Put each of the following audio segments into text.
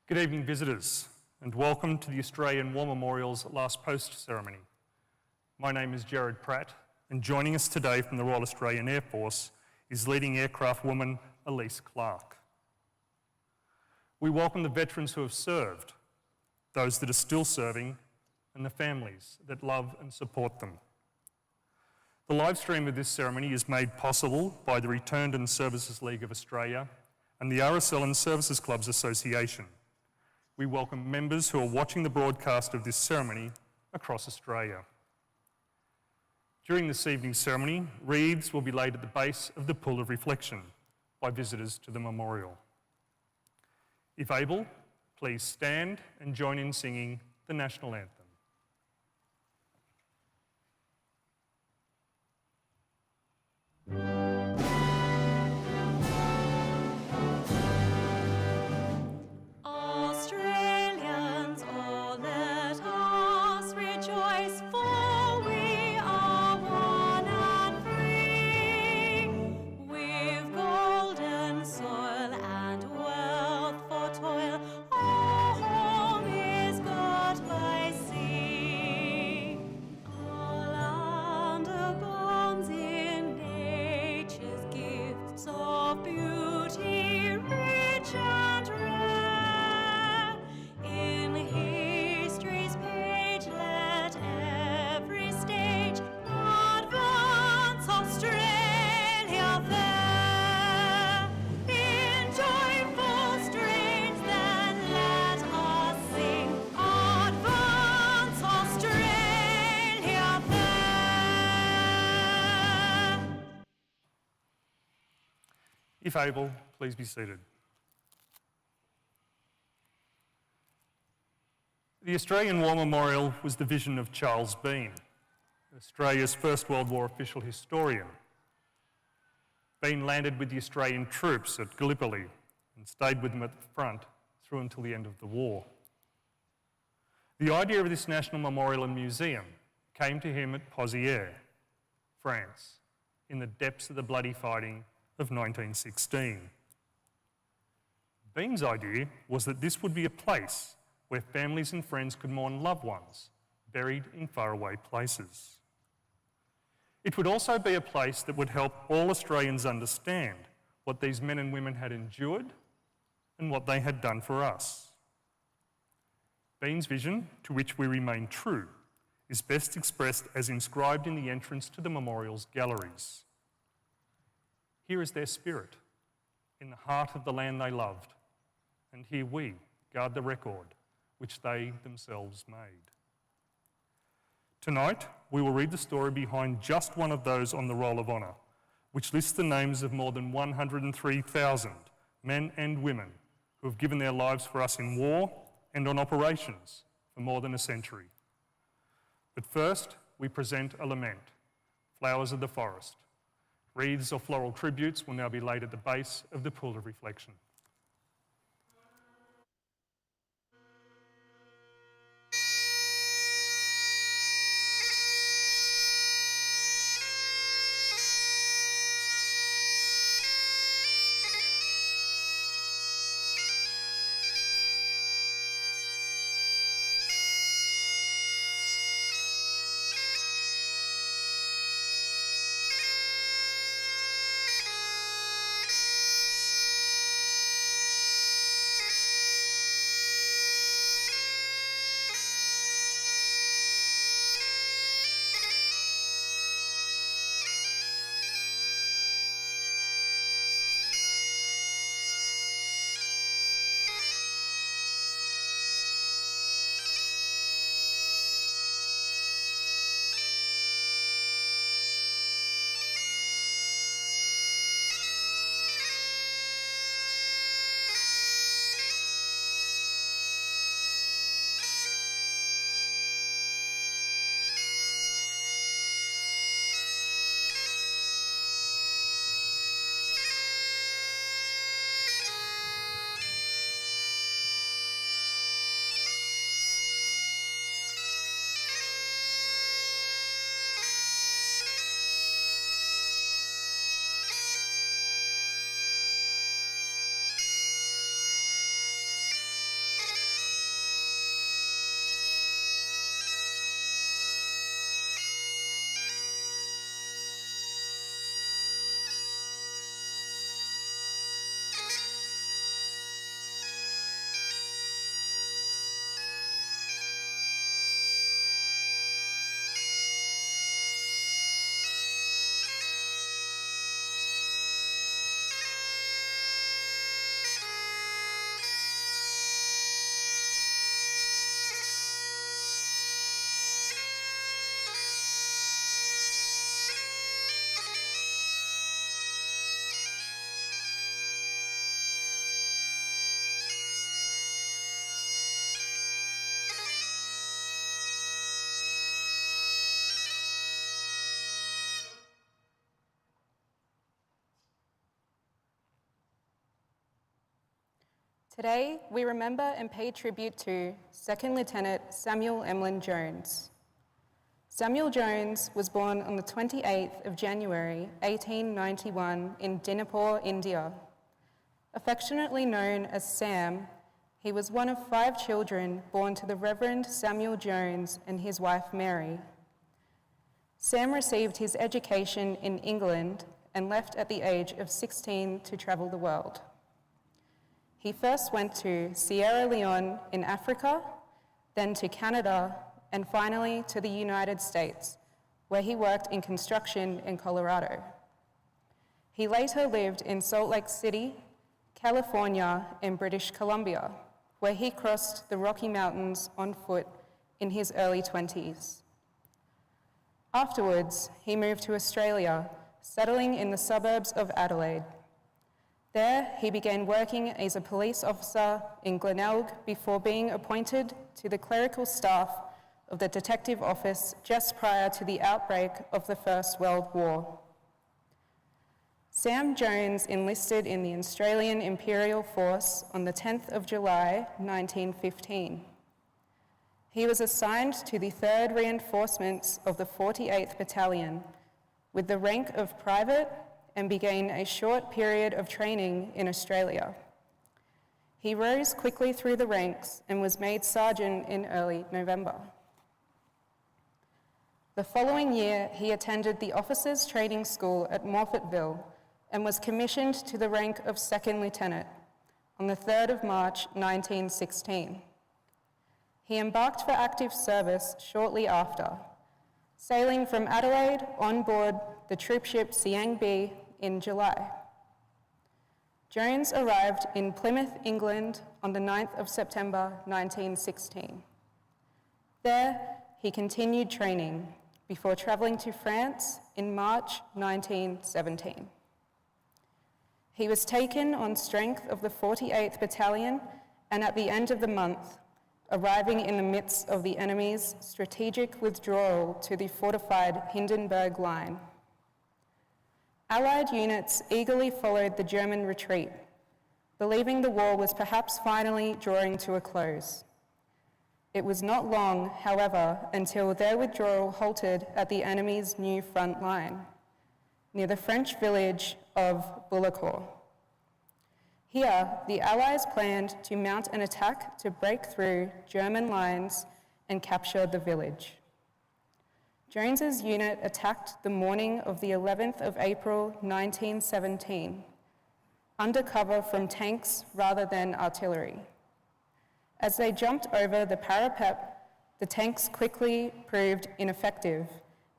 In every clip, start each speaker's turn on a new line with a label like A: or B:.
A: Good evening, visitors, and welcome to the Australian War Memorial's Last Post ceremony. My name is Jared Pratt, and joining us today from the Royal Australian Air Force is leading aircraft woman Elise Clark. We welcome the veterans who have served, those that are still serving, and the families that love and support them. The live stream of this ceremony is made possible by the Returned and Services League of Australia and the RSL and Services Clubs Association. We welcome members who are watching the broadcast of this ceremony across Australia. During this evening's ceremony, wreaths will be laid at the base of the Pool of Reflection by visitors to the memorial. If able, please stand and join in singing the National Anthem. If able, please be seated. The Australian War Memorial was the vision of Charles Bean, Australia's First World War official historian. Bean landed with the Australian troops at Gallipoli and stayed with them at the front through until the end of the war. The idea of this national memorial and museum came to him at Pozières, France, in the depths of the bloody fighting of 1916. Bean's idea was that this would be a place where families and friends could mourn loved ones buried in faraway places. It would also be a place that would help all Australians understand what these men and women had endured and what they had done for us. Bean's vision, to which we remain true, is best expressed as inscribed in the entrance to the memorial's galleries. Here is their spirit, in the heart of the land they loved, and here we guard the record which they themselves made. Tonight, we will read the story behind just one of those on the Roll of Honour, which lists the names of more than 103,000 men and women who have given their lives for us in war and on operations for more than a century. But first, we present a lament, Flowers of the Forest. Wreaths or floral tributes will now be laid at the base of the Pool of Reflection.
B: Today, we remember and pay tribute to Second Lieutenant Samuel Emlyn Jones. Samuel Jones was born on the 28th of January 1891 in Dinapore, India. Affectionately known as Sam, he was one of 5 children born to the Reverend Samuel Jones and his wife Mary. Sam received his education in England and left at the age of 16 to travel the world. He first went to Sierra Leone in Africa, then to Canada, and finally to the United States, where he worked in construction in Colorado. He later lived in Salt Lake City, California, and British Columbia, where he crossed the Rocky Mountains on foot in his early 20s. Afterwards, he moved to Australia, settling in the suburbs of Adelaide. There, he began working as a police officer in Glenelg before being appointed to the clerical staff of the Detective Office just prior to the outbreak of the First World War. Sam Jones enlisted in the Australian Imperial Force on the 10th of July, 1915. He was assigned to the 3rd Reinforcements of the 48th Battalion with the rank of private and began a short period of training in Australia. He rose quickly through the ranks and was made sergeant in early November. The following year, he attended the Officers' Training School at Morphettville and was commissioned to the rank of 2nd Lieutenant on the 3rd of March, 1916. He embarked for active service shortly after, sailing from Adelaide on board the troopship Siang B in July. Jones arrived in Plymouth, England on the 9th of September 1916. There, he continued training before travelling to France in March 1917. He was taken on strength of the 48th Battalion and at the end of the month, arriving in the midst of the enemy's strategic withdrawal to the fortified Hindenburg Line. Allied units eagerly followed the German retreat, believing the war was perhaps finally drawing to a close. It was not long, however, until their withdrawal halted at the enemy's new front line, near the French village of Bullecourt. Here, the Allies planned to mount an attack to break through German lines and capture the village. Jones's unit attacked the morning of the 11th of April 1917, under cover from tanks rather than artillery. As they jumped over the parapet, the tanks quickly proved ineffective,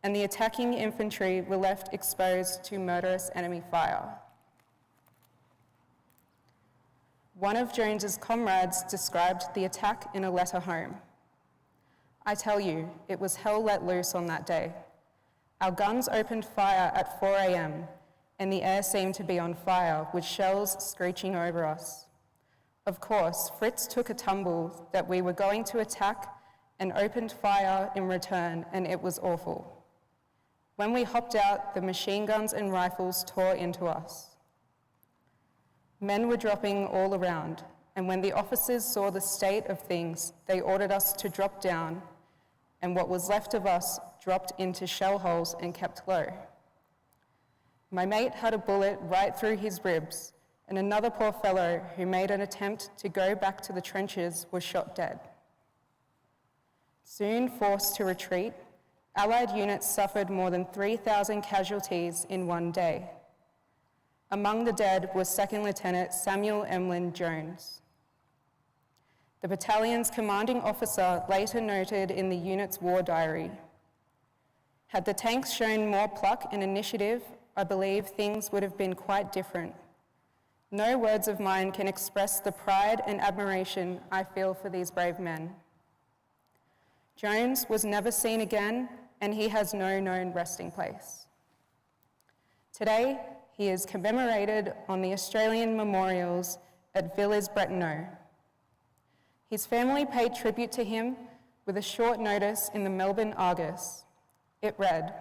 B: and the attacking infantry were left exposed to murderous enemy fire. One of Jones's comrades described the attack in a letter home. "I tell you, it was hell let loose on that day. Our guns opened fire at 4 a.m., and the air seemed to be on fire, with shells screeching over us. Of course, Fritz took a tumble that we were going to attack and opened fire in return, and it was awful. When we hopped out, the machine guns and rifles tore into us. Men were dropping all around, and when the officers saw the state of things, they ordered us to drop down, and what was left of us dropped into shell holes and kept low. My mate had a bullet right through his ribs, and another poor fellow who made an attempt to go back to the trenches was shot dead. Soon forced to retreat, Allied units suffered more than 3,000 casualties in one day. Among the dead was 2nd Lieutenant Samuel Emlyn Jones. The battalion's commanding officer later noted in the unit's war diary, "Had the tanks shown more pluck and initiative, I believe things would have been quite different. No words of mine can express the pride and admiration I feel for these brave men." Jones was never seen again, and he has no known resting place. Today, he is commemorated on the Australian memorials at Villers-Bretonneux. His family paid tribute to him with a short notice in the Melbourne Argus. It read,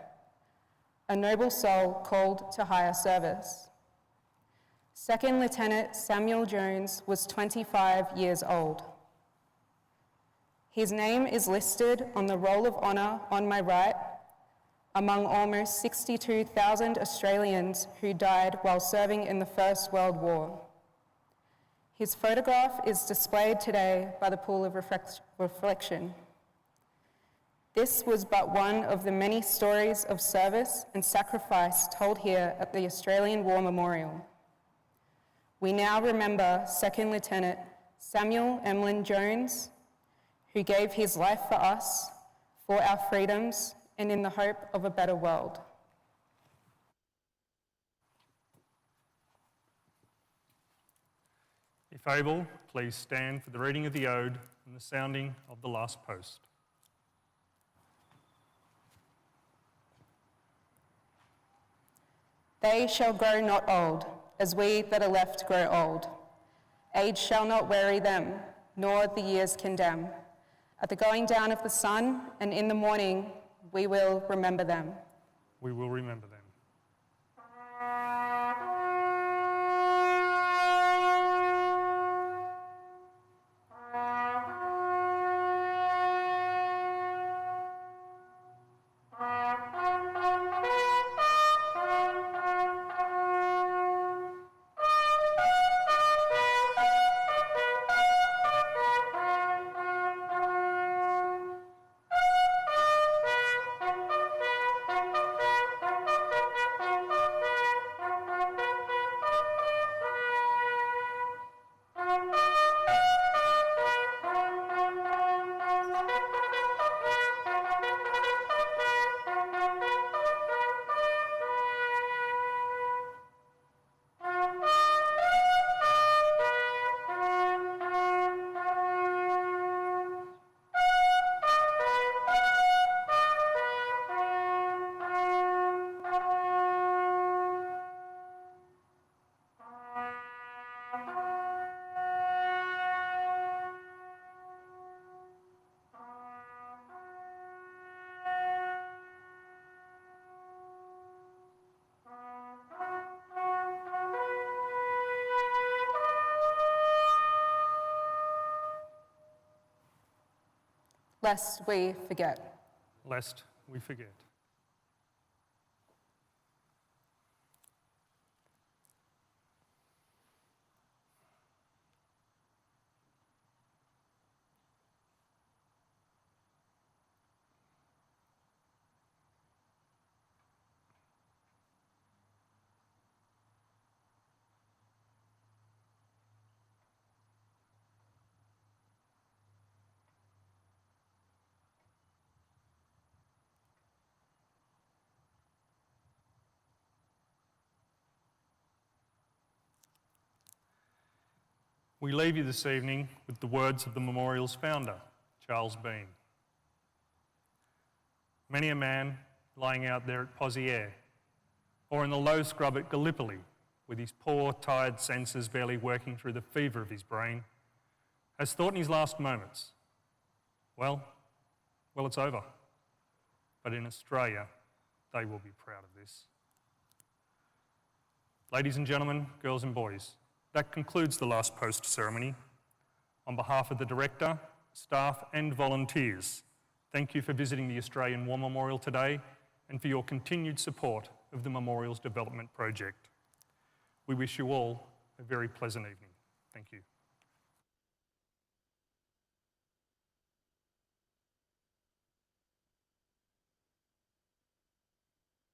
B: "A noble soul called to higher service." Second Lieutenant Samuel Jones was 25 years old. His name is listed on the Roll of Honour on my right, among almost 62,000 Australians who died while serving in the First World War. His photograph is displayed today by the Pool of Reflection. This was but one of the many stories of service and sacrifice told here at the Australian War Memorial. We now remember Second Lieutenant Samuel Emlyn Jones, who gave his life for us, for our freedoms, and in the hope of a better world.
A: If able, please stand for the reading of the ode and the sounding of the last post.
B: They shall grow not old, as we that are left grow old. Age shall not weary them, nor the years condemn. At the going down of the sun and in the morning, we will remember them.
A: We will remember them.
B: Lest we forget.
A: Lest we forget. We leave you this evening with the words of the memorial's founder, Charles Bean. Many a man lying out there at Pozieres, or in the low scrub at Gallipoli, with his poor, tired senses barely working through the fever of his brain, has thought in his last moments, well, it's over. But in Australia, they will be proud of this. Ladies and gentlemen, girls and boys, that concludes the last post ceremony. On behalf of the director, staff and volunteers, thank you for visiting the Australian War Memorial today and for your continued support of the Memorial's development project. We wish you all a very pleasant evening. Thank you.